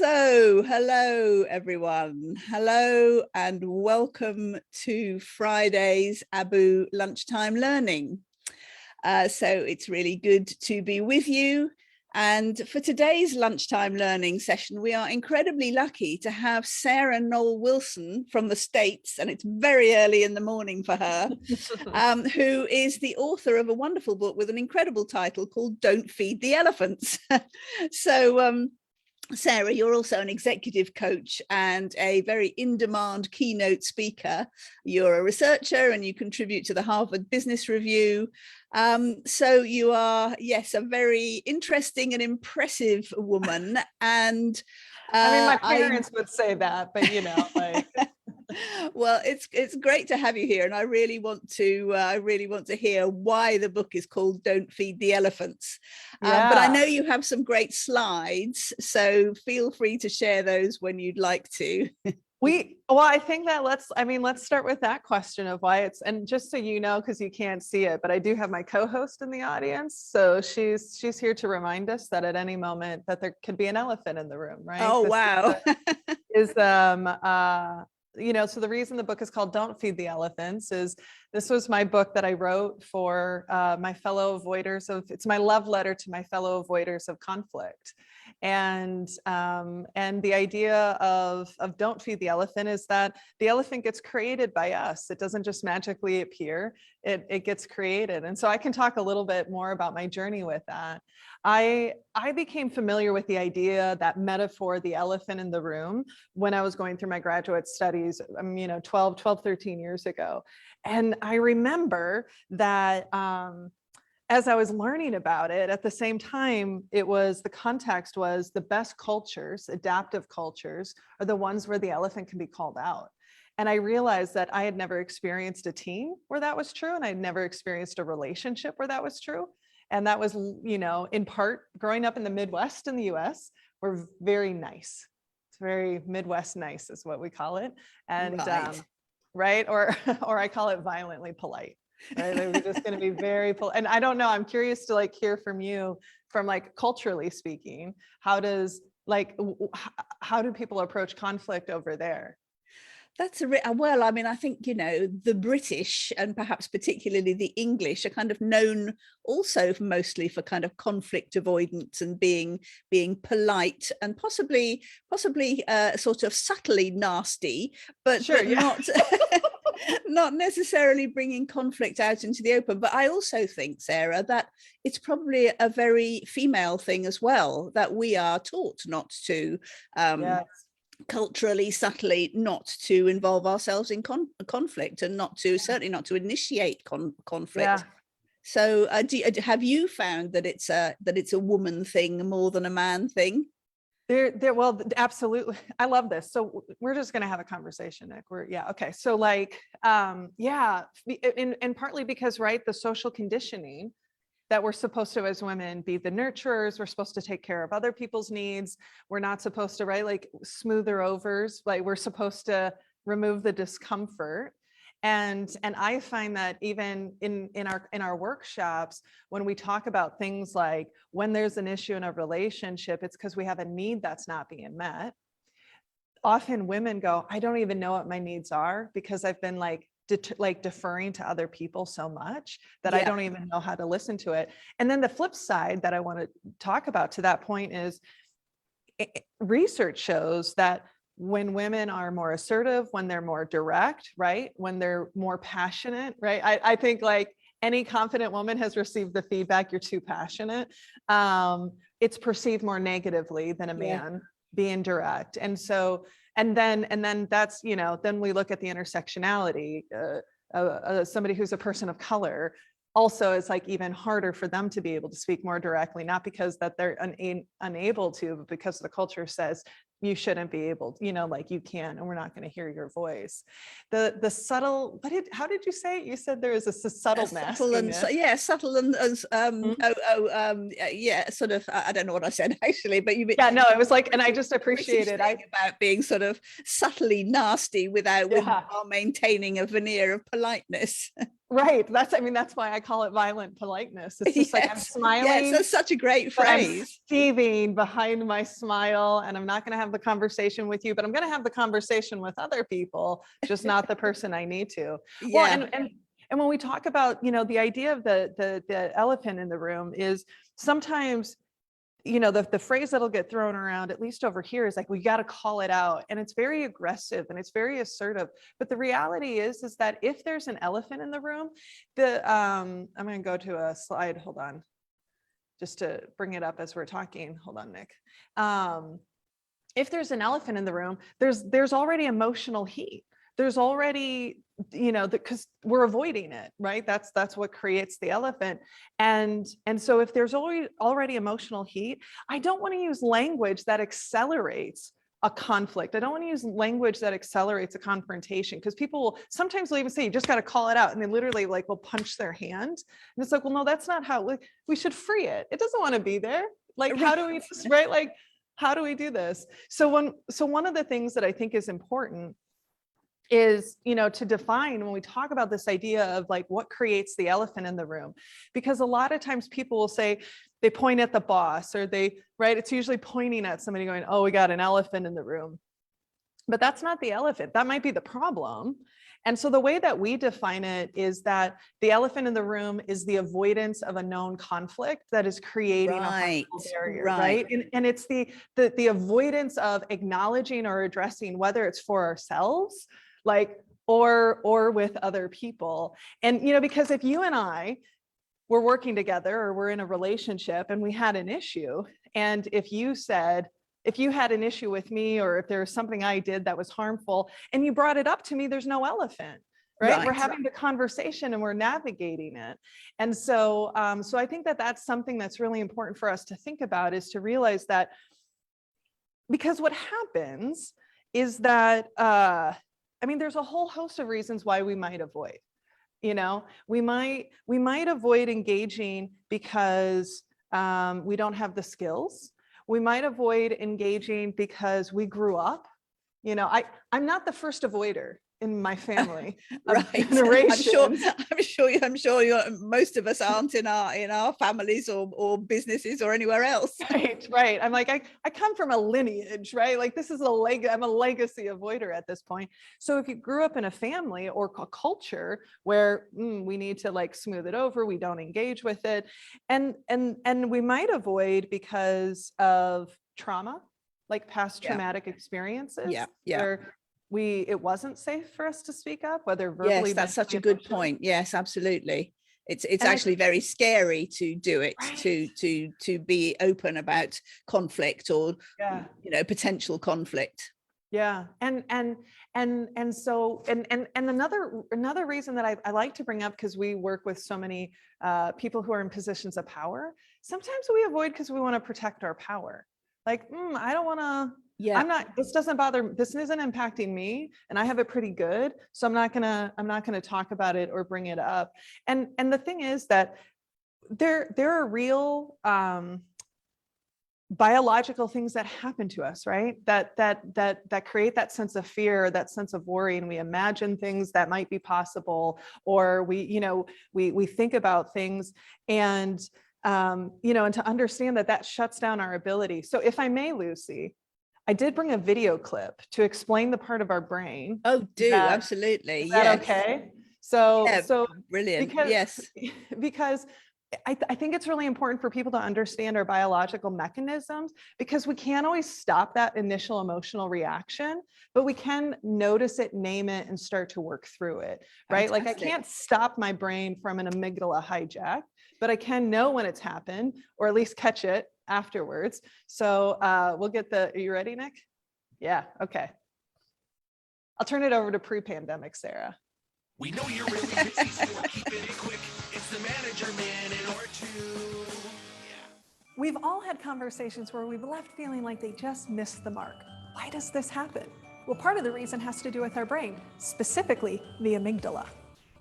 So, hello everyone. Hello and welcome to Friday's ABU Lunchtime Learning. So it's really good to be with you. And for today's lunchtime learning session, we are incredibly lucky to have Sarah Noll Wilson from the States, and it's very early in the morning for her, who is the author of a wonderful book with an incredible title called Don't Feed the Elephants. So, Sarah, you're also an executive coach and a very in-demand keynote speaker. You're a researcher and you contribute to the Harvard Business Review. So you are, yes, a very interesting and impressive woman. And I mean, my parents would say that, but you know, like. Well, it's great to have you here, and I really want to hear why the book is called Don't Feed the Elephants. But I know you have some great slides, so feel free to share those when you'd like to. Well, I think that let's start with that question of why it's, and just so you know, because you can't see it, but I do have my co-host in the audience. So she's here to remind us that at any moment that there could be an elephant in the room, right? Oh, wow. You know, so the reason the book is called Don't Feed the Elephants is this was my book that I wrote for my fellow avoiders of, it's my love letter to my fellow avoiders of conflict. And the idea of Don't Feed the Elephant is that the elephant gets created by us. It doesn't just magically appear, it gets created. And so I can talk a little bit more about my journey with that. I became familiar with the idea, that metaphor, the elephant in the room, when I was going through my graduate studies, 13 years ago. And I remember that as I was learning about it, at the same time, the context was the best cultures, adaptive cultures, are the ones where the elephant can be called out. And I realized that I had never experienced a team where that was true, and I'd never experienced a relationship where that was true. And that was, in part, growing up in the Midwest in the US, we're very nice. It's very Midwest nice is what we call it. And right. Or I call it violently polite. Right? We're just going to be very polite. And I don't know, I'm curious to hear from you, from culturally speaking, how do people approach conflict over there? Well, I mean, I think, the British and perhaps particularly the English are kind of known also mostly for kind of conflict avoidance and being polite and possibly sort of subtly nasty, but not not necessarily bringing conflict out into the open. But I also think, Sarah, that it's probably a very female thing as well, that we are taught not to culturally, subtly, not to involve ourselves in conflict, and certainly not to initiate conflict. Yeah. So have you found that it's a woman thing more than a man thing? Well, absolutely. I love this. So we're just going to have a conversation, Nick. Okay. So and partly because, right, the social conditioning that we're supposed to, as women, be the nurturers. We're supposed to take care of other people's needs. We're not supposed to, right, smoother overs. We're supposed to remove the discomfort. And I find that even in our workshops, when we talk about things like when there's an issue in a relationship, it's because we have a need that's not being met. Often women go, I don't even know what my needs are, because I've been deferring to other people so much that I don't even know how to listen to it. And then the flip side that I want to talk about to that point is research shows that when women are more assertive, when they're more direct, right, when they're more passionate, right, I think any confident woman has received the feedback, you're too passionate. It's perceived more negatively than a man being direct. And so and then that's, then we look at the intersectionality. Somebody who's a person of color also is even harder for them to be able to speak more directly, not because that they're unable to, but because the culture says you shouldn't be able, you can, and we're not going to hear your voice. The subtle, how did you say it? You said there is a subtle masculinity. Subtle and sort of, I don't know what I said actually, but you no, it was and I just appreciated about being sort of subtly nasty without maintaining a veneer of politeness. Right. That's why I call it violent politeness. It's just like I'm smiling. Yes, that's such a great phrase. I'm seething behind my smile, and I'm not going to have the conversation with you, but I'm going to have the conversation with other people, just not the person I need to. Yeah. Well, and when we talk about, the idea of the elephant in the room is sometimes, the phrase that'll get thrown around, at least over here, is like, we got to call it out. And it's very aggressive and it's very assertive. But the reality is that if there's an elephant in the room, I'm going to go to a slide. Hold on, just to bring it up as we're talking. Hold on, Nick. If there's an elephant in the room, there's already emotional heat. There's already, because we're avoiding it, right? That's what creates the elephant. And so if there's already emotional heat, I don't want to use language that accelerates a conflict. I don't want to use language that accelerates a confrontation, because people sometimes will even say, you just got to call it out. And they literally will punch their hand. And it's like, well, no, that's not how we should free it. It doesn't want to be there. How do we just, right? How do we do this? So one of the things that I think is important is, to define when we talk about this idea of what creates the elephant in the room, because a lot of times people will say, they point at the boss, or it's usually pointing at somebody going, oh, we got an elephant in the room. But that's not the elephant. That might be the problem. And so the way that we define it is that the elephant in the room is the avoidance of a known conflict that is creating a harmful barrier, right? And it's the avoidance of acknowledging or addressing, whether it's for ourselves, or with other people. And, because if you and I were working together, or we're in a relationship and we had an issue, and if you had an issue with me, or if there was something I did that was harmful and you brought it up to me, there's no elephant, right? We're having the conversation and we're navigating it. And so, so I think that that's something that's really important for us to think about, is to realize that, because what happens is that, there's a whole host of reasons why we might avoid. We might avoid engaging because we don't have the skills. We might avoid engaging because we grew up. I'm not the first avoider in my family. Right. I'm sure most of us aren't in our families or businesses or anywhere else. Right. I'm like, I come from a lineage, right? This is I'm a legacy avoider at this point. So if you grew up in a family or a culture where we need to smooth it over, we don't engage with it. And we might avoid because of trauma, past traumatic experiences. Where it wasn't safe for us to speak up, whether verbally. Yes, that's such a good point. Yes, absolutely. It's actually very scary to do it, right? to be open about conflict or potential conflict. Yeah, and so another reason that I like to bring up, because we work with so many people who are in positions of power. Sometimes we avoid because we want to protect our power. I don't want to. Yeah, this doesn't bother, this isn't impacting me, and I have it pretty good. So I'm not gonna talk about it or bring it up. And the thing is that there are real biological things that happen to us, right? That create that sense of fear, that sense of worry, and we imagine things that might be possible, or we think about things, and and to understand that shuts down our ability. So if I may, Lucy, I did bring a video clip to explain the part of our brain. Oh, absolutely. Is that okay? So brilliant. Because I think it's really important for people to understand our biological mechanisms, because we can't always stop that initial emotional reaction, but we can notice it, name it, and start to work through it, right? Fantastic. I can't stop my brain from an amygdala hijack, but I can know when it's happened, or at least catch it afterwards. So we'll get are you ready, Nick? Yeah, okay. I'll turn it over to pre-pandemic Sarah. We know you're really busy, so we're keeping it quick. It's the manager minute or two. Yeah. We've all had conversations where we've left feeling like they just missed the mark. Why does this happen? Well, part of the reason has to do with our brain, specifically the amygdala.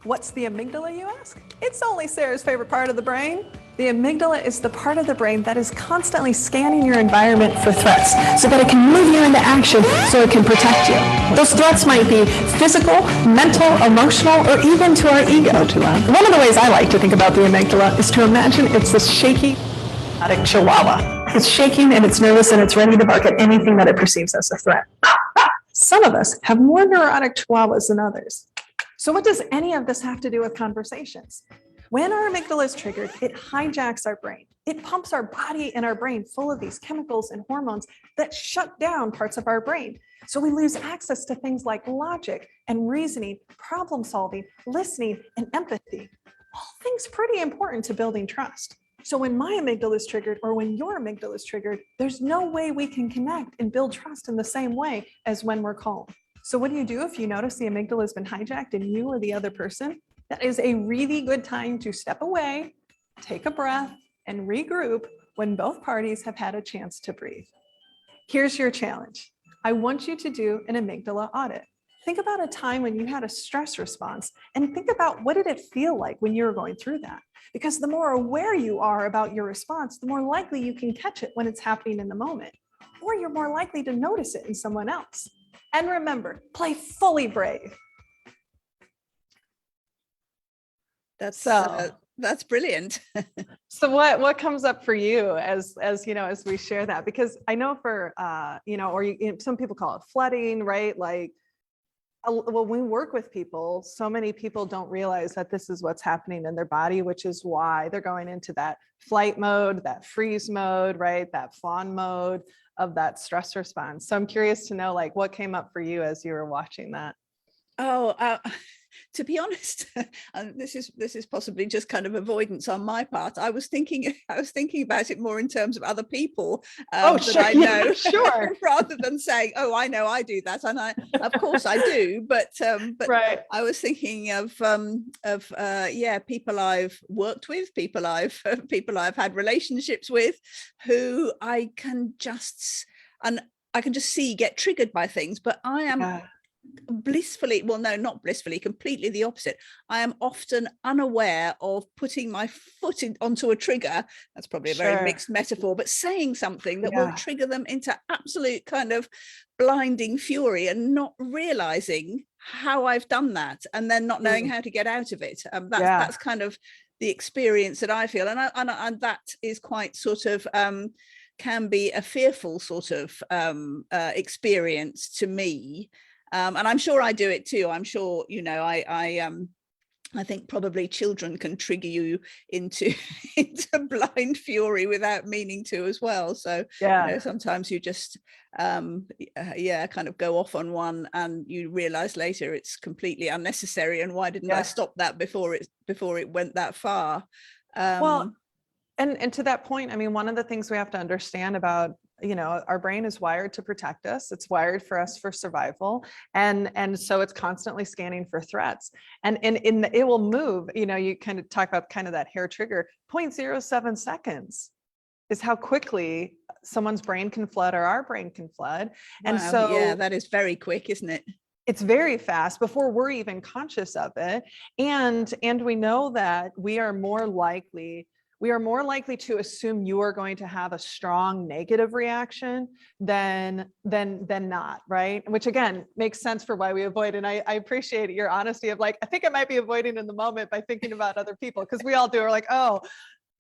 What's the amygdala, you ask? It's only Sarah's favorite part of the brain. The amygdala is the part of the brain that is constantly scanning your environment for threats so that it can move you into action so it can protect you. Those threats might be physical, mental, emotional, or even to our ego. One of the ways I like to think about the amygdala is to imagine it's this shaky, neurotic chihuahua. It's shaking and it's nervous and it's ready to bark at anything that it perceives as a threat. Some of us have more neurotic chihuahuas than others. So what does any of this have to do with conversations? When our amygdala is triggered, it hijacks our brain. It pumps our body and our brain full of these chemicals and hormones that shut down parts of our brain. So we lose access to things like logic and reasoning, problem solving, listening, and empathy. All things pretty important to building trust. So when my amygdala is triggered or when your amygdala is triggered, there's no way we can connect and build trust in the same way as when we're calm. So what do you do if you notice the amygdala has been hijacked in you or the other person? That is a really good time to step away, take a breath, and regroup when both parties have had a chance to breathe. Here's your challenge. I want you to do an amygdala audit. Think about a time when you had a stress response and think about what did it feel like when you were going through that? Because the more aware you are about your response, the more likely you can catch it when it's happening in the moment, or you're more likely to notice it in someone else. And remember, play fully brave. That's brilliant. So what comes up for you as you know, as we share that? Because I know for some people call it flooding, right? Like, when we work with people, so many people don't realize that this is what's happening in their body, which is why they're going into that flight mode, that freeze mode, right? That fawn mode of that stress response. So I'm curious to know, like, what came up for you as you were watching that? To be honest, and this is possibly just kind of avoidance on my part. I was thinking about it more in terms of other people that I know, sure, rather than saying, "Oh, I know I do that," and of course I do. But right. I was thinking of people I've worked with, people I've had relationships with, who I can just see get triggered by things, but I am. Blissfully, well, no, not blissfully, completely the opposite. I am often unaware of putting my foot onto a trigger. That's probably a very mixed metaphor, but saying something that will trigger them into absolute kind of blinding fury and not realizing how I've done that, and then not knowing how to get out of it. That's kind of the experience that I feel, and that is quite sort of can be a fearful sort of experience to me. And I'm sure I do it too. I'm sure, you know, I think probably children can trigger you into blind fury without meaning to as well. So, you know, sometimes you just, kind of go off on one and you realize later it's completely unnecessary. And why didn't I stop that before it went that far? Well, and to that point, I mean, one of the things we have to understand about, you know, our brain is wired to protect us. It's wired for us for survival. And so it's constantly scanning for threats. And it will move, you know, you kind of talk about kind of that hair trigger, 0.07 seconds is how quickly someone's brain can flood or our brain can flood. And so yeah, that is very quick, isn't it? It's very fast before we're even conscious of it. And we know that we are more likely to assume you are going to have a strong negative reaction than not, right? Which again, makes sense for why we avoid. And I appreciate your honesty of like, I think I might be avoiding in the moment by thinking about other people, because we all do. We're like, oh,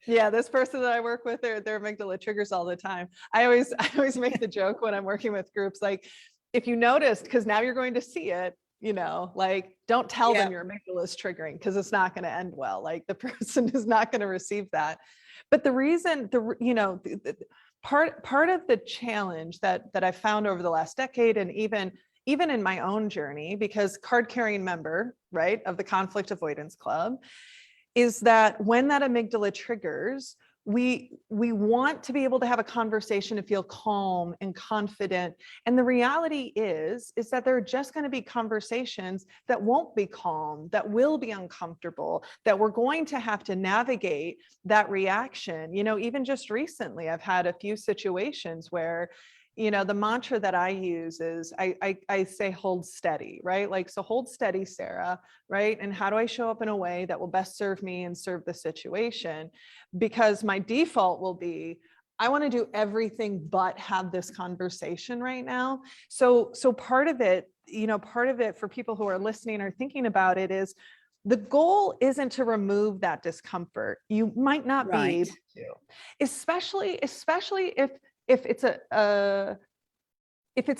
yeah, this person that I work with, their amygdala triggers all the time. I always make the joke when I'm working with groups, like, if you noticed, because now you're going to see it, you know, like, don't tell them your amygdala is triggering, because it's not going to end well. Like, the person is not going to receive that. But the reason, part of the challenge that I found over the last decade, and even in my own journey, because card carrying member, right, of the Conflict Avoidance Club, is that when that amygdala triggers, we want to be able to have a conversation and feel calm and confident. And the reality is that there are just going to be conversations that won't be calm, that will be uncomfortable, that we're going to have to navigate that reaction. You know, even just recently, I've had a few situations where, the mantra that I use is I say, hold steady, right? Like, so hold steady, Sarah, right? And how do I show up in a way that will best serve me and serve the situation? Because my default will be, I want to do everything but have this conversation right now. So part of it, for people who are listening or thinking about it, is the goal isn't to remove that discomfort. You might not be Right. able to, especially if it's a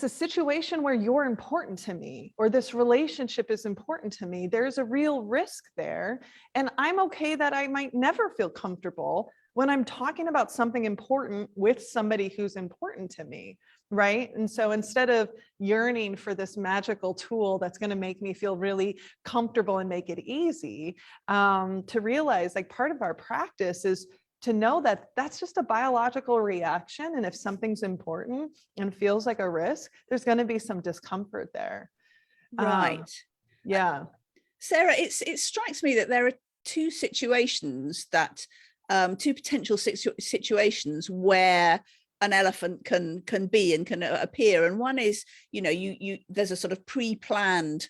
situation where you're important to me, or this relationship is important to me. There's a real risk there. And I'm okay that I might never feel comfortable when I'm talking about something important with somebody who's important to me, right? And so instead of yearning for this magical tool that's going to make me feel really comfortable and make it easy, to realize, like, part of our practice is to know that that's just a biological reaction. And if something's important and feels like a risk, there's going to be some discomfort there. Right. Yeah. Sarah, it strikes me that there are two situations that two potential situations where an elephant can be and can appear. And one is, there's a sort of pre-planned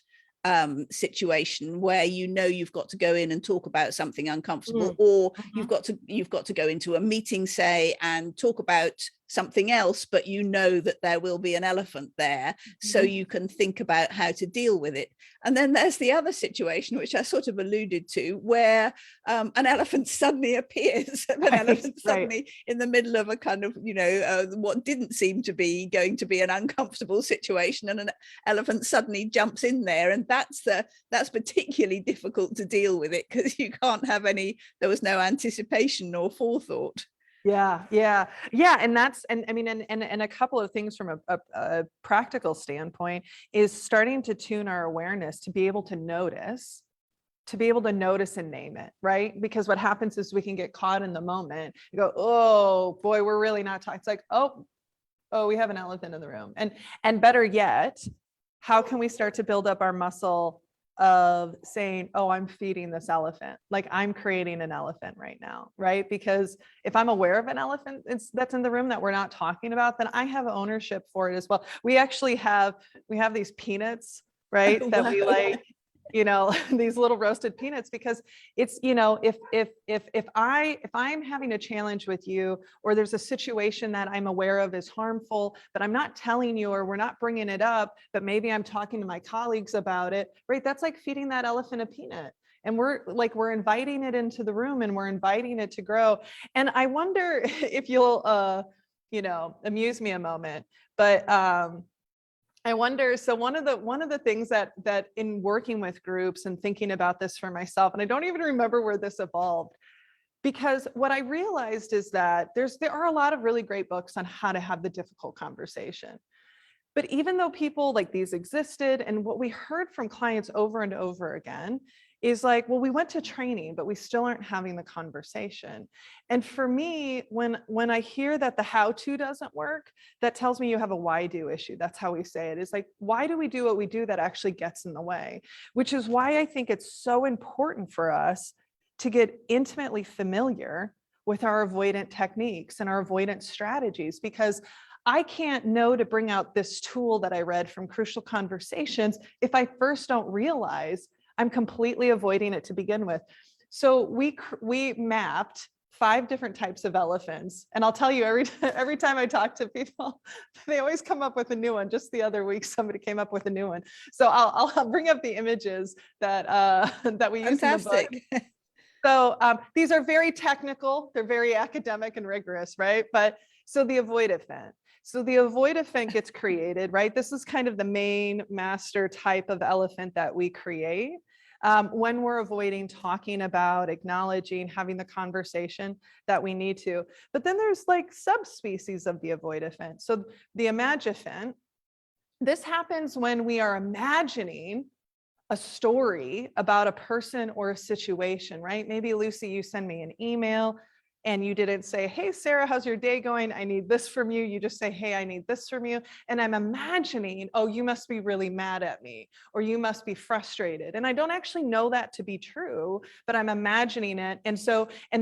situation where you've got to go in and talk about something uncomfortable, or you've got to go into a meeting, say, and talk about something else, but that there will be an elephant there, so you can think about how to deal with it. And then there's the other situation, which I sort of alluded to, where an elephant suddenly appears, suddenly in the middle of a kind of, what didn't seem to be going to be an uncomfortable situation, and an elephant suddenly jumps in there. And that's particularly difficult to deal with it, because you can't have there was no anticipation or forethought. Yeah. And that's, and I mean, and a couple of things from a practical standpoint is starting to tune our awareness to be able to notice and name it, right? Because what happens is we can get caught in the moment. You go, oh boy, we're really not talking. It's like, oh, we have an elephant in the room. And better yet, how can we start to build up our muscle of saying, oh, I'm feeding this elephant, like I'm creating an elephant right now, right? Because if I'm aware of an elephant that's in the room that we're not talking about, then I have ownership for it as well. We actually have these peanuts, right? That we like, these little roasted peanuts, because it's, if I'm having a challenge with you, or there's a situation that I'm aware of is harmful, but I'm not telling you, or we're not bringing it up, but maybe I'm talking to my colleagues about it, right? That's like feeding that elephant a peanut. And we're inviting it into the room, and we're inviting it to grow. And I wonder if you'll, amuse me a moment, but, I wonder, so one of the things that in working with groups and thinking about this for myself, and I don't even remember where this evolved, because what I realized is that there are a lot of really great books on how to have the difficult conversation. But even though people like these existed, and what we heard from clients over and over again is like, well, we went to training, but we still aren't having the conversation. And for me, when I hear that the how-to doesn't work, that tells me you have a why-do issue. That's how we say it. It's like, why do we do what we do that actually gets in the way? Which is why I think it's so important for us to get intimately familiar with our avoidant techniques and our avoidance strategies, because I can't know to bring out this tool that I read from Crucial Conversations if I first don't realize I'm completely avoiding it to begin with. So we mapped 5 different types of elephants. And I'll tell you, every time I talk to people, they always come up with a new one. Just the other week, somebody came up with a new one. So I'll bring up the images that we use in the book. So these are very technical. They're very academic and rigorous, right? But so the avoidant. So the avoidant gets created, right? This is kind of the main master type of elephant that we create when we're avoiding talking about, acknowledging, having the conversation that we need to. But then there's like subspecies of the avoidant. So the imagiphant, this happens when we are imagining a story about a person or a situation, right? Maybe Lucy, you send me an email and you didn't say, hey, Sarah, how's your day going? I need this from you. You just say, hey, I need this from you. And I'm imagining, oh, you must be really mad at me, or you must be frustrated. And I don't actually know that to be true, but I'm imagining it. And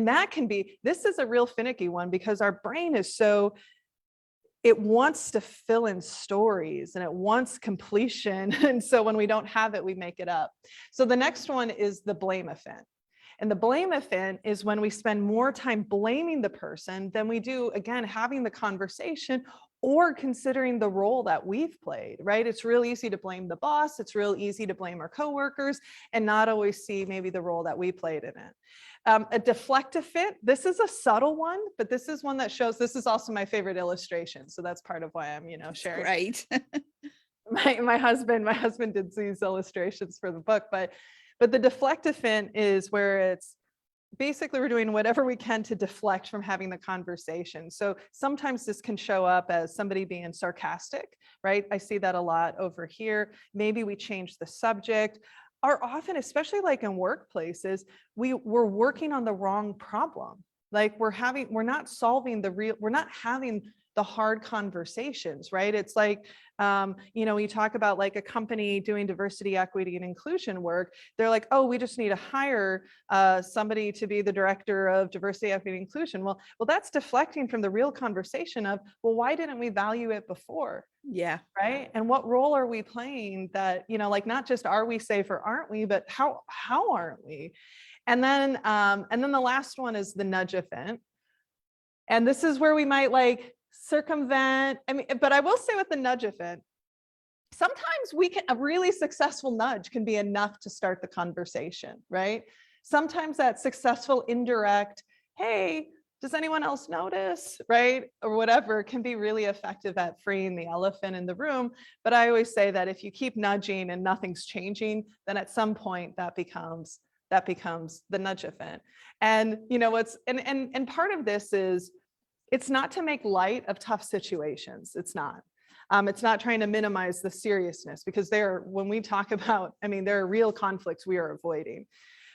that can be, this is a real finicky one, because our brain is so it wants to fill in stories and it wants completion. And so when we don't have it, we make it up. So the next one is the blame offense. And the blame offense is when we spend more time blaming the person than we do, again, having the conversation or considering the role that we've played, right? It's real easy to blame the boss. It's real easy to blame our coworkers and not always see maybe the role that we played in it. A deflect offense, this is a subtle one, but this is one that shows, this is also my favorite illustration. So that's part of why I'm, sharing. Great. my husband did these illustrations for the book, but the deflect offense is where it's basically we're doing whatever we can to deflect from having the conversation. So sometimes this can show up as somebody being sarcastic, right? I see that a lot over here. Maybe we change the subject. Or often, especially like in workplaces, we're working on the wrong problem. Like we're not solving we're not having the hard conversations, right? It's like, you talk about like a company doing diversity, equity, and inclusion work. They're like, oh, we just need to hire somebody to be the director of diversity, equity, and inclusion. Well, that's deflecting from the real conversation of, well, why didn't we value it before? Yeah. Right. And what role are we playing that, like not just are we safe or aren't we, but how aren't we? And then the last one is the nudge offense. And this is where we might like circumvent. But I will say with the nudge offense, sometimes a really successful nudge can be enough to start the conversation, right? Sometimes that successful indirect, hey, does anyone else notice, right? Or whatever can be really effective at freeing the elephant in the room. But I always say that if you keep nudging and nothing's changing, then at some point that becomes the nudge offense. And and part of this is, it's not to make light of tough situations. It's not. It's not trying to minimize the seriousness, because when we talk about, there are real conflicts we are avoiding.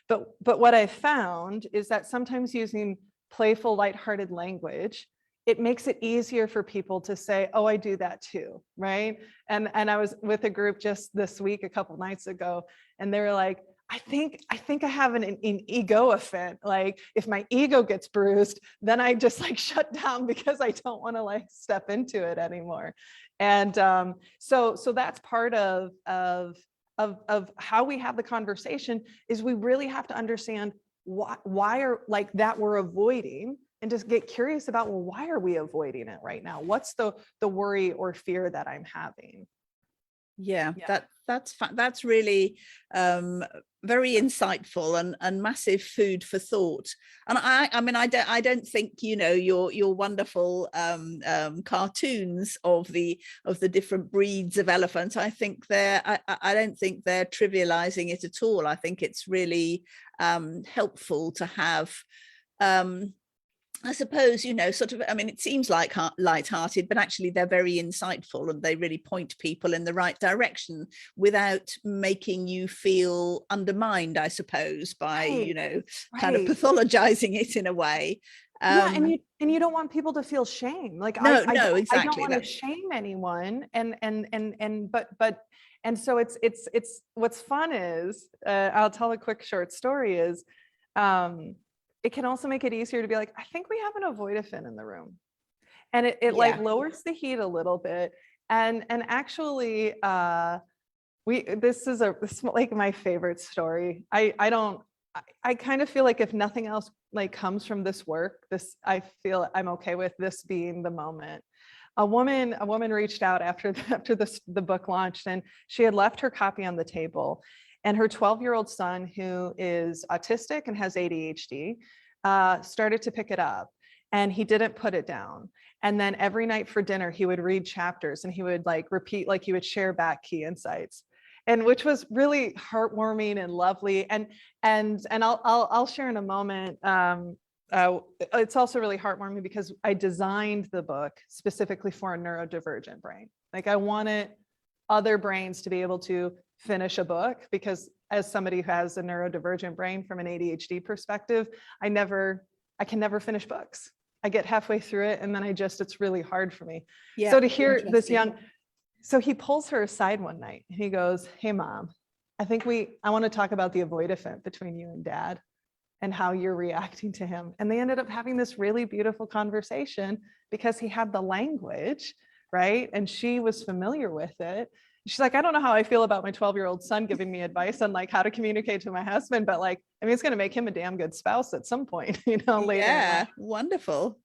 But what I found is that sometimes using playful, lighthearted language, it makes it easier for people to say, oh, I do that too, right? And I was with a group just this week, a couple nights ago, and they were like, I think I have an ego offense. Like if my ego gets bruised, then I just like shut down because I don't want to like step into it anymore. And so that's part of how we have the conversation, is we really have to understand why are like that we're avoiding, and just get curious about, well, why are we avoiding it right now? What's the worry or fear that I'm having? Yeah. That's really very insightful and massive food for thought. And I don't think your wonderful cartoons of the different breeds of elephants, I think I don't think they're trivializing it at all. I think it's really helpful to have I suppose, it seems like light-hearted, but actually they're very insightful, and they really point people in the right direction without making you feel undermined, I suppose, by, kind of pathologizing it in a way. And you don't want people to feel shame. Like exactly. I don't want to shame anyone. And so it's what's fun is, I'll tell a quick short story is, it can also make it easier to be like, I think we have an avoidant in the room. And it like lowers the heat a little bit. And actually, this is like my favorite story. I kind of feel like if nothing else like comes from this work, I feel I'm okay with this being the moment. A woman reached out after the book launched, and she had left her copy on the table. And her 12-year-old son, who is autistic and has ADHD, started to pick it up, and he didn't put it down. And then every night for dinner, he would read chapters, and he would like repeat, like he would share back key insights, and which was really heartwarming and lovely. And I'll share in a moment. It's also really heartwarming because I designed the book specifically for a neurodivergent brain. Like I wanted other brains to be able to finish a book, because as somebody who has a neurodivergent brain from an ADHD perspective, I can never finish books. I get halfway through it and then it's really hard for me. Yeah, so to hear this so he pulls her aside one night and he goes, hey mom, I want to talk about the avoidant between you and dad. and how you're reacting to him. And they ended up having this really beautiful conversation because he had the language, right? And she was familiar with it. She's like, I don't know how I feel about my 12-year-old son giving me advice on like how to communicate to my husband, but like, I mean, it's going to make him a damn good spouse at some point, you know, later. Yeah, wonderful.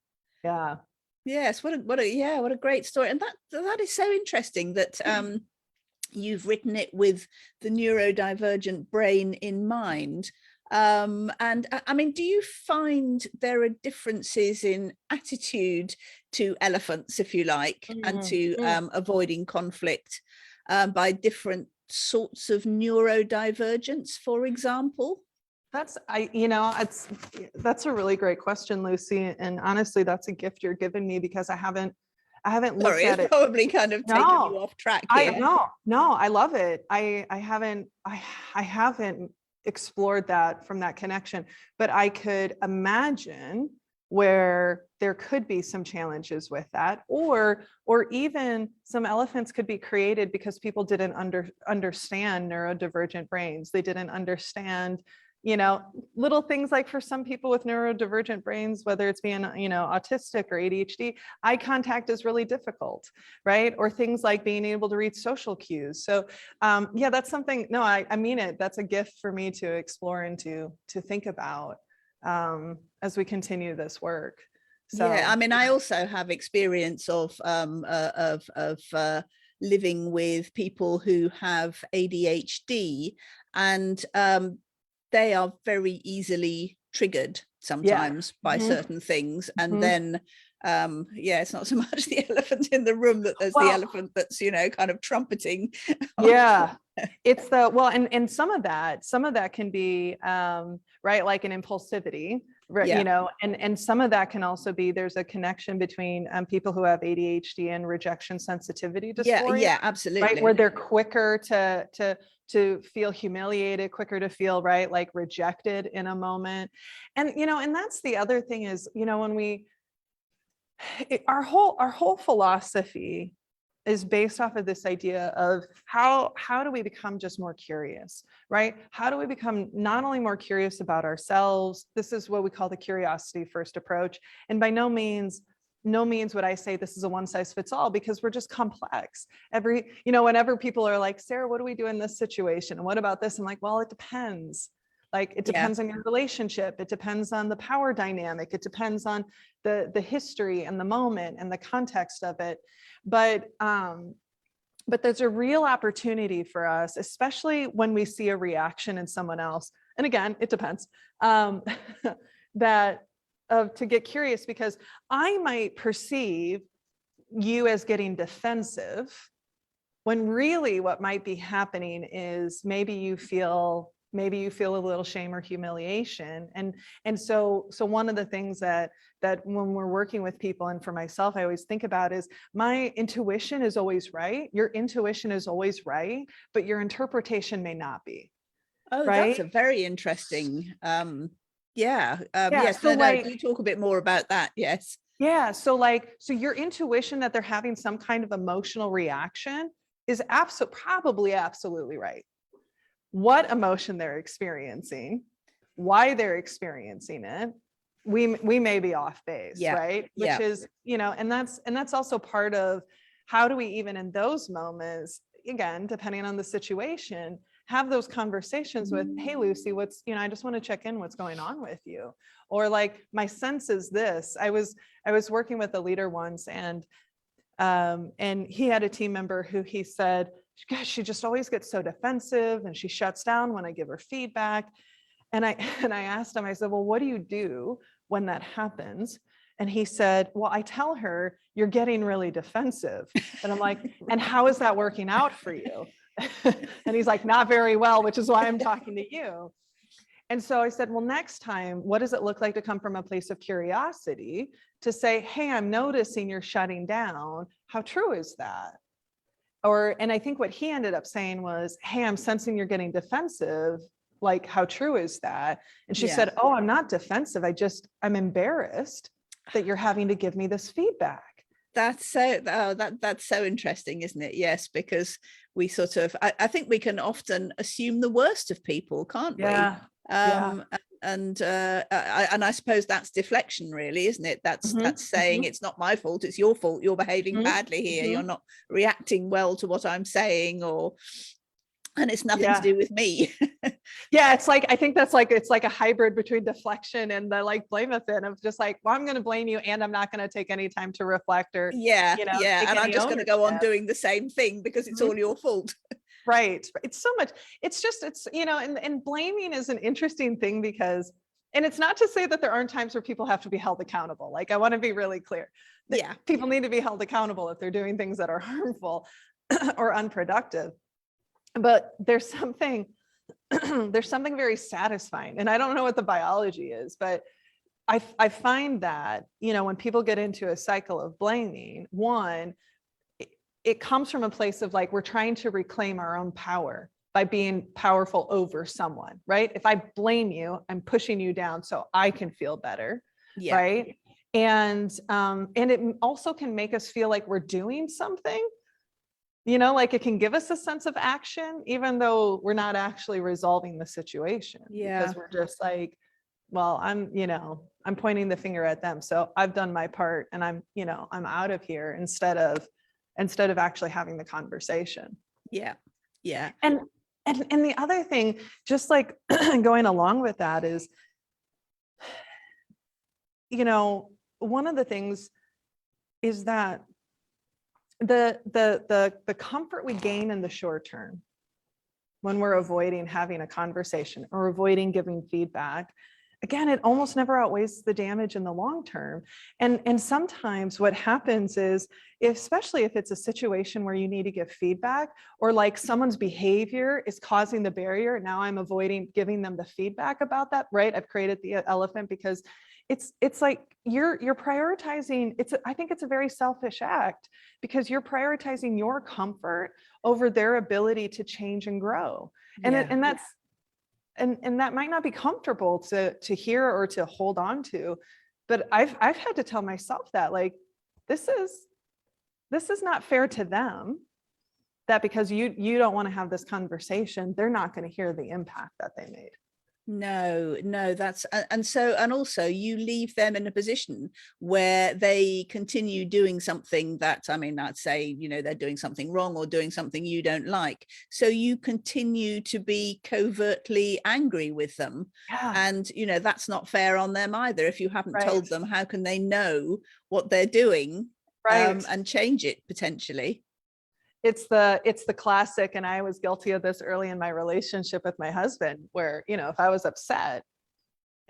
Yeah. Yes, what a great story. And that is so interesting that you've written it with the neurodivergent brain in mind. And I mean, do you find there are differences in attitude to elephants, if you like, and to avoiding conflict by different sorts of neurodivergence, for example? That's a really great question, Lucy. And honestly, that's a gift you're giving me because I haven't looked Sorry, at it's it. probably kind of taken you off track here. No, I love it. I haven't explored that from that connection, but I could imagine where there could be some challenges with that, or even some elephants could be created because people didn't understand neurodivergent brains. They didn't understand, you know, little things like for some people with neurodivergent brains, whether it's being, you know, autistic or ADHD, eye contact is really difficult, right? Or things like being able to read social cues. So yeah, that's something, no, I mean it, that's a gift for me to explore and to think about as we continue this work. So yeah, I mean, I also have experience of living with people who have ADHD, and they are very easily triggered sometimes by certain things. And then, yeah, it's not so much the elephant in the room that there's the elephant that's, you know, kind of trumpeting. Yeah, it's the, well, and some of that can be, right, like an impulsivity, right, Yeah. you know, and some of that can also be, there's a connection between people who have ADHD and rejection sensitivity dysphoria. Yeah, absolutely. Right, where they're quicker to feel humiliated, quicker to feel, right, like rejected in a moment. And, you know, and that's the other thing is, you know, when our whole philosophy is based off of this idea of how do we become just more curious, right? How do we become not only more curious about ourselves? This is what we call the curiosity first approach. And by no means would I say this is a one size fits all, because we're just complex. You know, whenever people are like, Sarah, what do we do in this situation? And what about this? I'm like, well, it depends. Like, it depends on your relationship. It depends on the power dynamic. It depends on the history and the moment and the context of it. But there's a real opportunity for us, especially when we see a reaction in someone else. And again, it depends, to get curious, because I might perceive you as getting defensive when really what might be happening is maybe you feel a little shame or humiliation. And so one of the things that when we're working with people, and for myself, I always think about is my intuition is always right. Your intuition is always right, but your interpretation may not be. Oh, right? That's a very interesting. Yes, so like, do talk a bit more about that. Yes. Yeah. So your intuition that they're having some kind of emotional reaction is probably absolutely right. What emotion they're experiencing, why they're experiencing it, we may be off base, right? Which is, you know, and that's also part of how do we, even in those moments, again, depending on the situation, have those conversations with, hey, Lucy, I just want to check in, what's going on with you? Or like, my sense is this. I was working with a leader once, and he had a team member who he said, gosh, she just always gets so defensive and she shuts down when I give her feedback. And I asked him, I said, well, what do you do when that happens? And he said, well, I tell her, you're getting really defensive. And I'm like, and how is that working out for you? And he's like, not very well, which is why I'm talking to you. And so I said, well, next time, what does it look like to come from a place of curiosity to say, hey, I'm noticing you're shutting down. How true is that? And I think what he ended up saying was, hey, I'm sensing you're getting defensive. Like, how true is that? And she said, oh, I'm not defensive. I'm embarrassed that you're having to give me this feedback. That's so interesting, isn't it? Yes, because we sort of, I think we can often assume the worst of people, can't we? I suppose that's deflection, really, isn't it? That's saying it's not my fault, it's your fault, you're behaving badly here, you're not reacting well to what I'm saying, and it's nothing to do with me. Yeah, it's like, I think that's like, it's like a hybrid between deflection and the like blame-a-thing of just like, well, I'm going to blame you and I'm not going to take any time to reflect or, and I'm just going to go on doing the same thing because it's all your fault. Right. It's so much, it's just, it's, and blaming is an interesting thing because, and it's not to say that there aren't times where people have to be held accountable. Like, I want to be really clear. People need to be held accountable if they're doing things that are harmful or unproductive. But there's something very satisfying, and I don't know what the biology is, but I find that, when people get into a cycle of blaming, one, it comes from a place of like, we're trying to reclaim our own power by being powerful over someone, right? If I blame you, I'm pushing you down so I can feel better, right? And it also can make us feel like we're doing something. Like it can give us a sense of action, even though we're not actually resolving the situation. Because we're just like, well, I'm pointing the finger at them. So I've done my part and I'm out of here instead of actually having the conversation. Yeah. And the other thing, just like going along with that is, one of the things is that the comfort we gain in the short term when we're avoiding having a conversation or avoiding giving feedback, again, it almost never outweighs the damage in the long term. And sometimes what happens is, especially if it's a situation where you need to give feedback or like someone's behavior is causing the barrier, now I'm avoiding giving them the feedback about that, right? I've created the elephant because it's like you're prioritizing, I think it's a very selfish act because you're prioritizing your comfort over their ability to change and grow. And that's and that might not be comfortable to hear or to hold on to, but I've had to tell myself that, like, this is not fair to them, that because you don't want to have this conversation, they're not going to hear the impact that they made. No, that's, and also you leave them in a position where they continue doing something that, I'd say, they're doing something wrong or doing something you don't like. So you continue to be covertly angry with them. And, that's not fair on them either. If you haven't told them, how can they know what they're doing and change it potentially? It's the classic, and I was guilty of this early in my relationship with my husband, where, if I was upset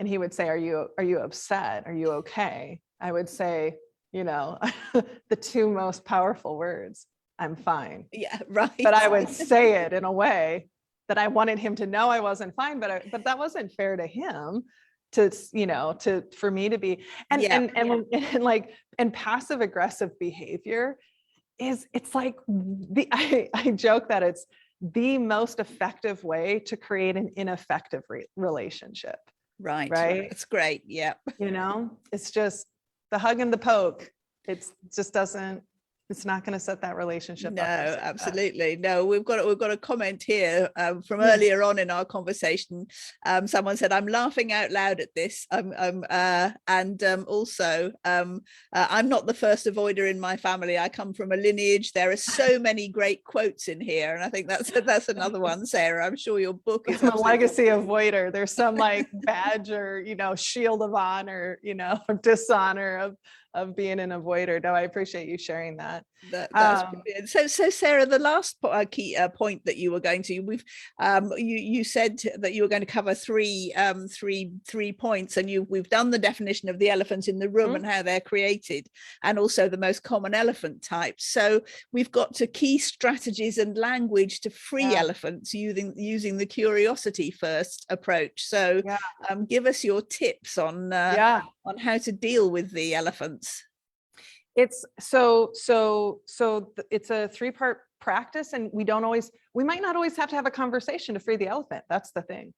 and he would say, are you upset? Are you okay? I would say, the two most powerful words, I'm fine. Yeah, right. But I would say it in a way that I wanted him to know I wasn't fine, but that wasn't fair to him for me to be, and passive aggressive behavior it's like I joke that it's the most effective way to create an ineffective relationship. Right. That's great. Yeah. It's just the hug and the poke. It's not going to set that relationship up. No, absolutely. No, we've got a comment here from earlier on in our conversation. Someone said, I'm laughing out loud at this. Also, I'm not the first avoider in my family. I come from a lineage. There are so many great quotes in here. And I think that's another one, Sarah. I'm sure your book is a legacy avoider. There's some like badge or, shield of honor, dishonor of being an avoider. No, I appreciate you sharing that. That's brilliant. So Sarah, the last key point that you were going to, you said that you were going to cover three points, and we've done the definition of the elephant in the room and how they're created, and also the most common elephant types. So we've got to key strategies and language to free elephants using the curiosity first approach. So give us your tips on how to deal with the elephants. It's so it's a 3-part practice, and we might not always have to have a conversation to free the elephant. That's the thing,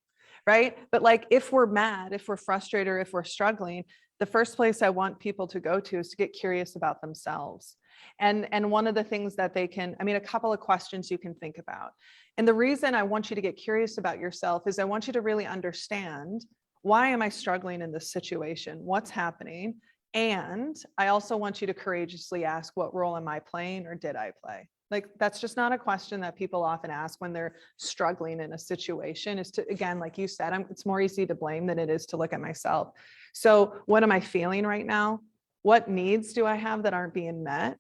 right? But like, if we're mad, if we're frustrated, or if we're struggling, the first place I want people to go to is to get curious about themselves. And one of the things that they can, a couple of questions you can think about. And the reason I want you to get curious about yourself is I want you to really understand why am I struggling in this situation? What's happening? And I also want you to courageously ask, what role am I playing or did I play? Like, that's just not a question that people often ask when they're struggling in a situation, is to, again, like you said, it's more easy to blame than it is to look at myself. So what am I feeling right now? What needs do I have that aren't being met?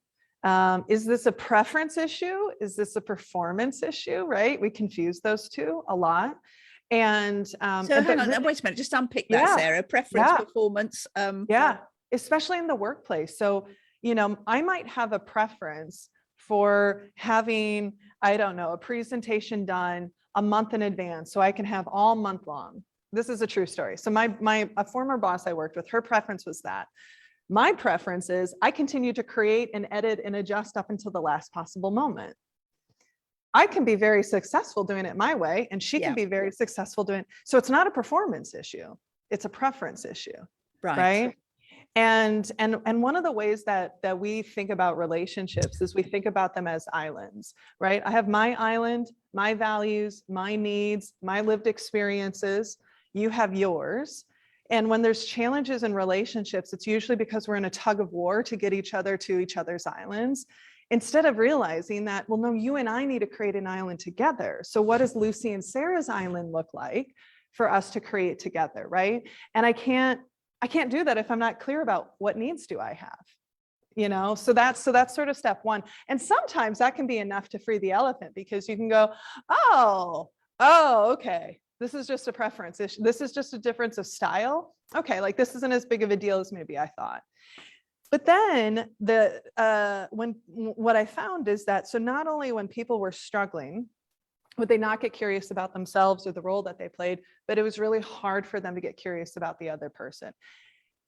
Is this a preference issue? Is this a performance issue, right? We confuse those two a lot. And so hang on, wait a minute, just unpick that, Yeah, Sarah. Preference, yeah. performance. Yeah, especially in the workplace. So, you know, I might have a preference for having, I don't know, a presentation done a month in advance so I can have all month long. This is a true story. So a former boss I worked with, her preference was that. My preference is I continue to create and edit and adjust up until the last possible moment. I can be very successful doing it my way, and she can be very successful doing it. So it's not a performance issue. It's a preference issue. Right. And one of the ways that we think about relationships is we think about them as islands, right? I have my island, my values, my needs, my lived experiences. You have yours. And when there's challenges in relationships, it's usually because we're in a tug of war to get each other to each other's islands, instead of realizing that, well, no, you and I need to create an island together. So what does Lucy and Sarah's island look like for us to create together, right? And I can't do that if I'm not clear about what needs do I have, you know? So that's sort of step one. And sometimes that can be enough to free the elephant, because you can go, oh, okay. This is just a preference issue. This is just a difference of style. Okay, like this isn't as big of a deal as maybe I thought. But then what I found is that, so not only when people were struggling, would they not get curious about themselves or the role that they played, but it was really hard for them to get curious about the other person.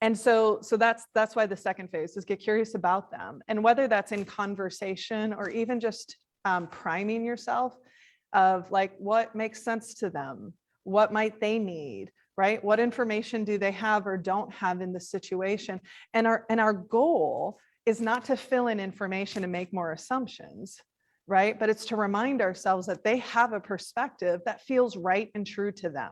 And so that's why the second phase is get curious about them. And whether that's in conversation or even just priming yourself of like, what makes sense to them? What might they need, right? What information do they have or don't have in the situation? And our goal is not to fill in information and make more assumptions, right? But it's to remind ourselves that they have a perspective that feels right and true to them.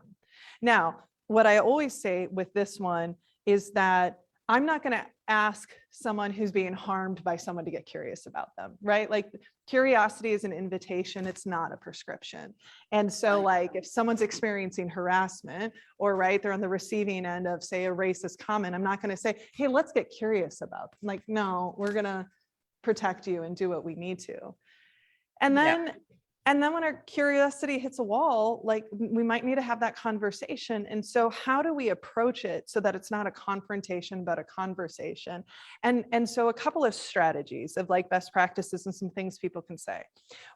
Now, what I always say with this one is that I'm not going to ask someone who's being harmed by someone to get curious about them, right? Like, curiosity is an invitation, it's not a prescription. And so like if someone's experiencing harassment, or right, they're on the receiving end of, say, a racist comment, I'm not going to say, hey, let's get curious about them. Like, no, we're going to protect you and do what we need to. And then when our curiosity hits a wall, like, we might need to have that conversation. And so how do we approach it so that it's not a confrontation, but a conversation? And so a couple of strategies of like best practices and some things people can say.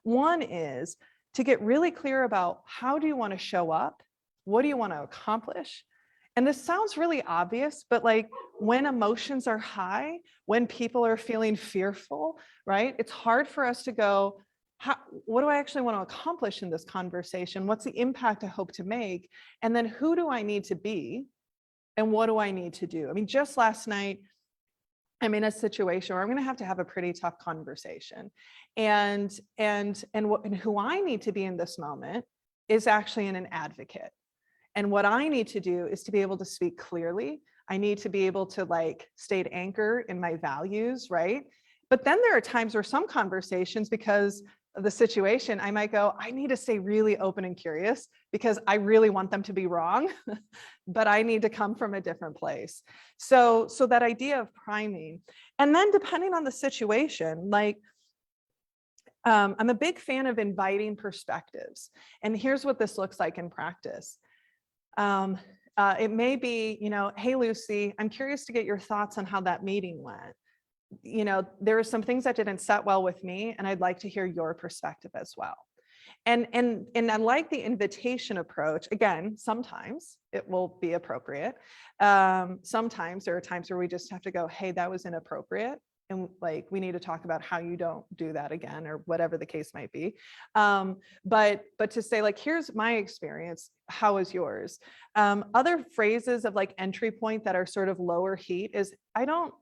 One is to get really clear about, how do you want to show up? What do you want to accomplish? And this sounds really obvious, but like when emotions are high, when people are feeling fearful, right? It's hard for us to go, what do I actually want to accomplish in this conversation? What's the impact I hope to make? And then who do I need to be? And what do I need to do? I mean, just last night, I'm in a situation where I'm going to have a pretty tough conversation. And who I need to be in this moment is actually an advocate. And what I need to do is to be able to speak clearly. I need to be able to like state anchor in my values, right? But then there are times where some conversations, because of the situation, I might go, I need to stay really open and curious because I really want them to be wrong, but I need to come from a different place. So that idea of priming. And then depending on the situation, like, I'm a big fan of inviting perspectives. And here's what this looks like in practice. It may be, you know, hey, Lucy, I'm curious to get your thoughts on how that meeting went. You know, there are some things that didn't set well with me, and I'd like to hear your perspective as well. And I like the invitation approach. Again, sometimes it will be appropriate. Sometimes there are times where we just have to go, hey, that was inappropriate. And like, we need to talk about how you don't do that again, or whatever the case might be. But to say like, here's my experience, how is yours? Other phrases of like entry point that are sort of lower heat is, I don't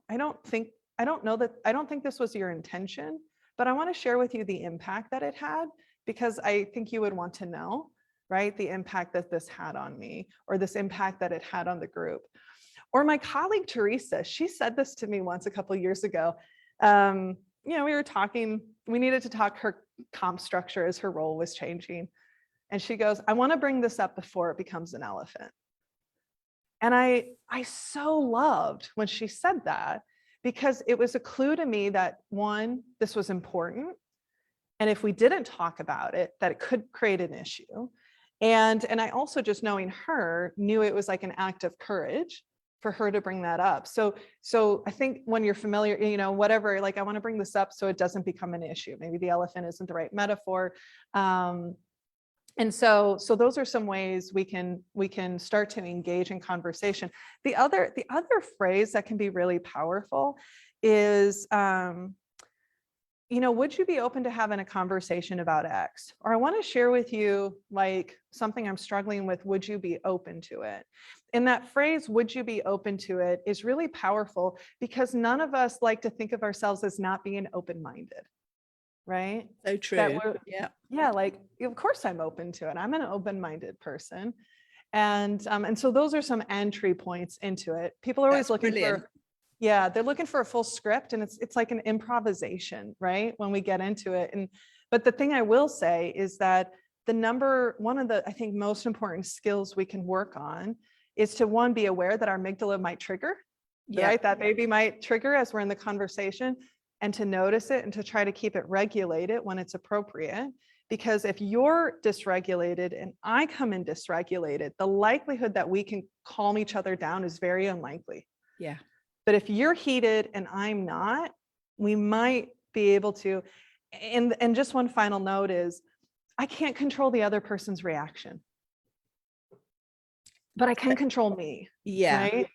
think this was your intention, but I want to share with you the impact that it had, because I think you would want to know. right? The impact that this had on me, or this impact that it had on the group. Or my colleague, Teresa, she said this to me once a couple of years ago. We were talking, we needed to talk her comp structure as her role was changing. And she goes, I want to bring this up before it becomes an elephant. And I so loved when she said that, because it was a clue to me that, one, this was important. And if we didn't talk about it, that it could create an issue. And I also, just knowing her, knew it was like an act of courage for her to bring that up. So I think when you're familiar, whatever, like, I want to bring this up so it doesn't become an issue. Maybe the elephant isn't the right metaphor. And so those are some ways we can start to engage in conversation. The other phrase that can be really powerful is, would you be open to having a conversation about X? Or I want to share with you like something I'm struggling with. Would you be open to it? And that phrase, would you be open to it, is really powerful, because none of us like to think of ourselves as not being open-minded, right? So true. Yeah. Like, of course I'm open to it. I'm an open-minded person. And so those are some entry points into it. People are always looking for, they're looking for a full script, and it's like an improvisation, right? When we get into it. But the thing I will say is that one of the, I think, most important skills we can work on is to, one, be aware that our amygdala might trigger, right? That baby might trigger as we're in the conversation, and to notice it and to try to keep it regulated when it's appropriate. Because if you're dysregulated and I come in dysregulated, the likelihood that we can calm each other down is very unlikely. Yeah. But if you're heated and I'm not, we might be able to. And just one final note is, I can't control the other person's reaction, but I can control me. Yeah. Right?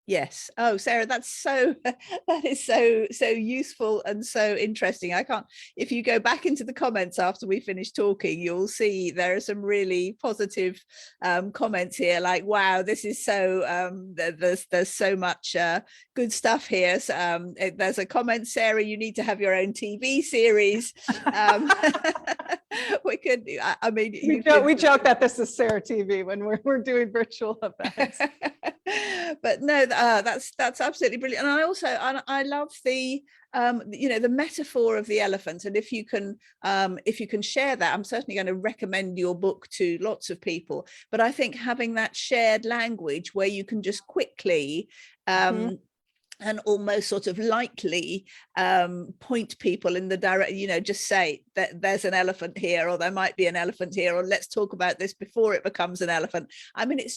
Yes. Oh, Sarah, that is so useful and so interesting. If you go back into the comments after we finish talking, you'll see there are some really positive comments here, like, wow, this is so, there's so much good stuff here. So, there's a comment, Sarah, you need to have your own TV series. We could, I mean, we joke that this is Sarah TV when we're doing virtual events. But no, that's absolutely brilliant. And I love the the metaphor of the elephant. And if you can share that, I'm certainly going to recommend your book to lots of people. But I think having that shared language where you can just quickly and almost sort of lightly point people in the just say that there's an elephant here, or there might be an elephant here, or let's talk about this before it becomes an elephant. I mean, it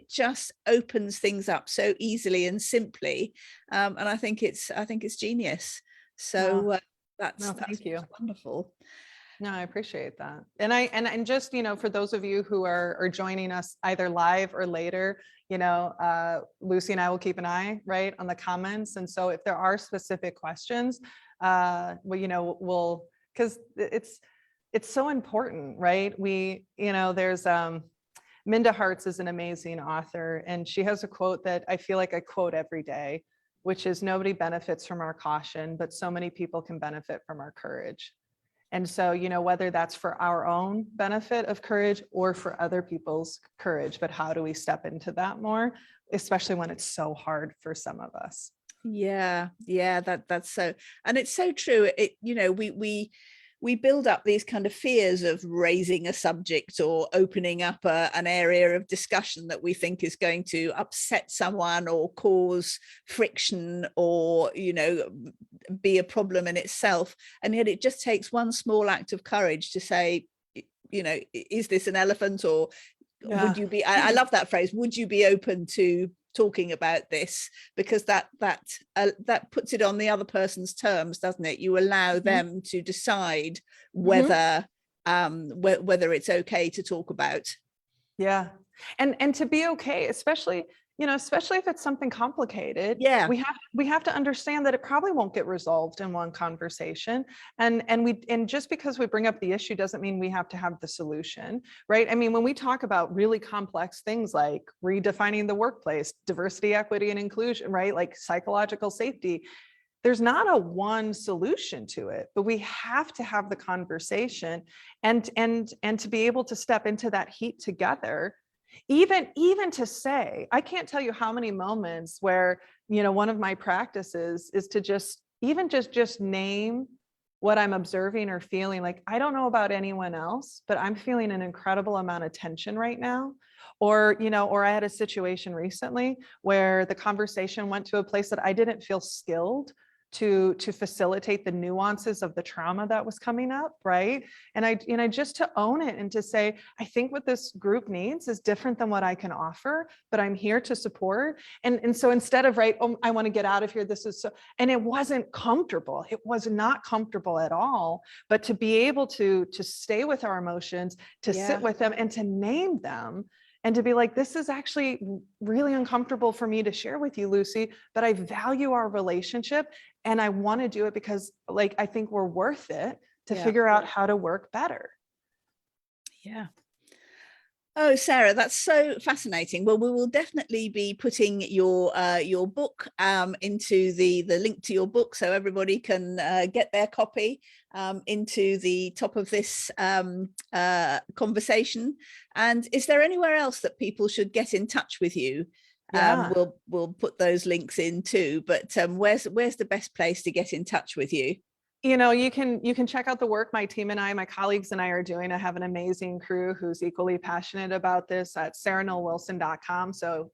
just opens things up so easily and simply, and I think it's genius. So that's thank you. Wonderful. No, I appreciate that. And just, for those of you who are joining us either live or later, Lucy and I will keep an eye right on the comments. And so if there are specific questions, we'll, because it's so important, right? There's Minda Harts is an amazing author, and she has a quote that I feel like I quote every day, which is, nobody benefits from our caution, but so many people can benefit from our courage. And so, whether that's for our own benefit of courage or for other people's courage, but how do we step into that more, especially when it's so hard for some of us? Yeah, that's so, and it's so true. We build up these kind of fears of raising a subject or opening up an area of discussion that we think is going to upset someone or cause friction or, be a problem in itself. And yet it just takes one small act of courage to say, is this an elephant? Or would you be, I love that phrase, would you be open to talking about this? Because that puts it on the other person's terms, doesn't it? You allow them to decide whether whether it's okay to talk about. Yeah, and to be okay, especially if it's something complicated. Yeah, we have to understand that it probably won't get resolved in one conversation, and just because we bring up the issue doesn't mean we have to have the solution, right? I mean, when we talk about really complex things like redefining the workplace, diversity, equity, and inclusion, right? Like psychological safety, there's not a one solution to it, but we have to have the conversation and to be able to step into that heat together. Even to say, I can't tell you how many moments where, one of my practices is to just name what I'm observing or feeling. Like, I don't know about anyone else, but I'm feeling an incredible amount of tension right now. Or I had a situation recently where the conversation went to a place that I didn't feel skilled to facilitate the nuances of the trauma that was coming up, right? And I just to own it and to say, I think what this group needs is different than what I can offer, but I'm here to support. And so instead of, right, oh, I want to get out of here, this is so, and it wasn't comfortable. It was not comfortable at all, but to be able to stay with our emotions, to sit with them and to name them. And to be like, this is actually really uncomfortable for me to share with you, Lucy, but I value our relationship and I want to do it because, like, I think we're worth it to figure out how to work better. Yeah. Oh, Sarah, that's so fascinating. Well, we will definitely be putting your book into the link to your book, so everybody can get their copy into the top of this conversation. And is there anywhere else that people should get in touch with you? We'll put those links in too. But where's the best place to get in touch with you? You can check out the work my team and my colleagues and I are doing. I have an amazing crew who's equally passionate about this at sarahnollwilson.com. So,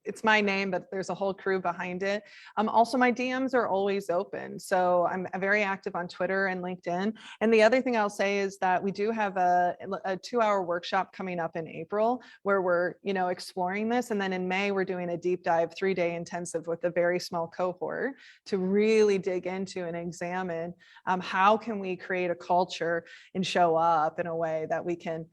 it's my name, but there's a whole crew behind it. Also, my DMs are always open. So I'm very active on Twitter and LinkedIn. And the other thing I'll say is that we do have a 2-hour workshop coming up in April where we're, exploring this. And then in May, we're doing a deep dive 3-day intensive with a very small cohort to really dig into and examine how can we create a culture and show up in a way that we can,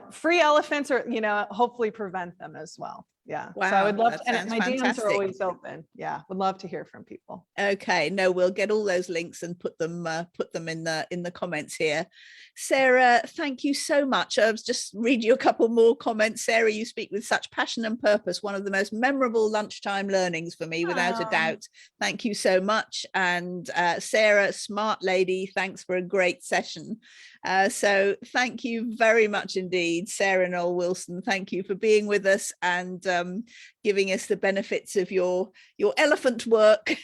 free elephants or, hopefully prevent them as well. Yeah. Wow, so I would love to, and my fantastic. DMs are always open. Yeah. Would love to hear from people. Okay. No, we'll get all those links and put them in the comments here. Sarah, thank you so much. I was just read you a couple more comments. Sarah, you speak with such passion and purpose. One of the most memorable lunchtime learnings for me, without a doubt. Thank you so much. And Sarah, smart lady, thanks for a great session. So thank you very much indeed, Sarah Noll Wilson. Thank you for being with us and giving us the benefits of your elephant work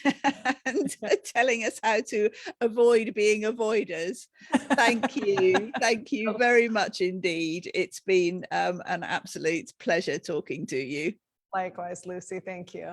and telling us how to avoid being avoiders. Thank you. Thank you very much indeed. It's been an absolute pleasure talking to you. Likewise, Lucy. Thank you.